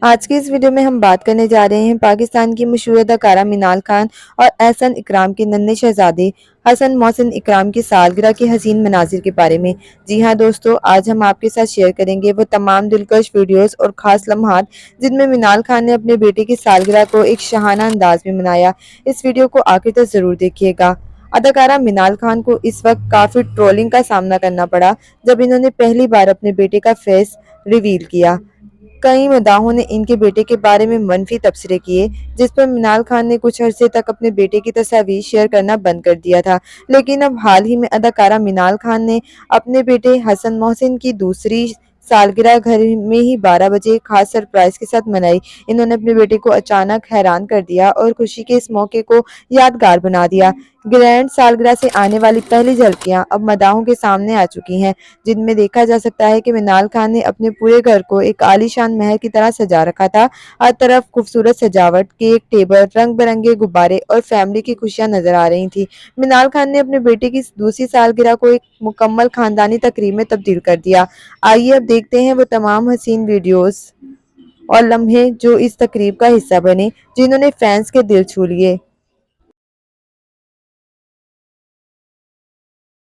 آج کی اس ویڈیو میں ہم بات کرنے جا رہے ہیں پاکستان کی مشہور اداکارہ منال خان اور احسن اکرام کے ننھے شہزادے حسن محسن اکرام کی سالگرہ کے حسین مناظر کے بارے میں۔ جی ہاں دوستو، آج ہم آپ کے ساتھ شیئر کریں گے وہ تمام دلکش ویڈیوز اور خاص لمحات جن میں منال خان نے اپنے بیٹے کی سالگرہ کو ایک شاہانہ انداز میں منایا۔ اس ویڈیو کو آخر تک ضرور دیکھیے گا۔ اداکارہ منال خان کو اس وقت کافی ٹرولنگ کا سامنا کرنا پڑا جب انہوں نے پہلی بار اپنے بیٹے کا فیس ریویل کیا۔ کئی مداحوں نے ان کے بیٹے کے بارے میں منفی تبصرے کیے، جس پر منال خان نے کچھ عرصے تک اپنے بیٹے کی تصاویر شیئر کرنا بند کر دیا تھا، لیکن اب حال ہی میں اداکارہ منال خان نے اپنے بیٹے حسن محسن کی دوسری سالگرہ گھر میں ہی 12 بجے خاص سرپرائز کے ساتھ منائی۔ انہوں نے اپنے بیٹے کو اچانک حیران کر دیا اور خوشی کے اس موقع کو یادگار بنا دیا۔ گرینڈ سالگرہ سے آنے والی پہلی جھلکیاں اب مداحوں کے سامنے آ چکی ہیں، جن میں دیکھا جا سکتا ہے کہ منال خان نے اپنے پورے گھر کو ایک عالی شان محل کی طرح سجا رکھا تھا۔ ہر طرف خوبصورت سجاوٹ، کیک، ٹیبل، رنگ برنگے غبارے اور فیملی کی خوشیاں نظر آ رہی تھیں۔ منال خان نے اپنے بیٹے کی دوسری سالگرہ کو ایک مکمل خاندانی تقریب میں تبدیل کر دیا۔ آئیے اب دیکھتے ہیں وہ تمام حسین ویڈیوز اور لمحے جو اس تقریب کا حصہ بنے، جنہوں نے فینس کے دل چھو لیے۔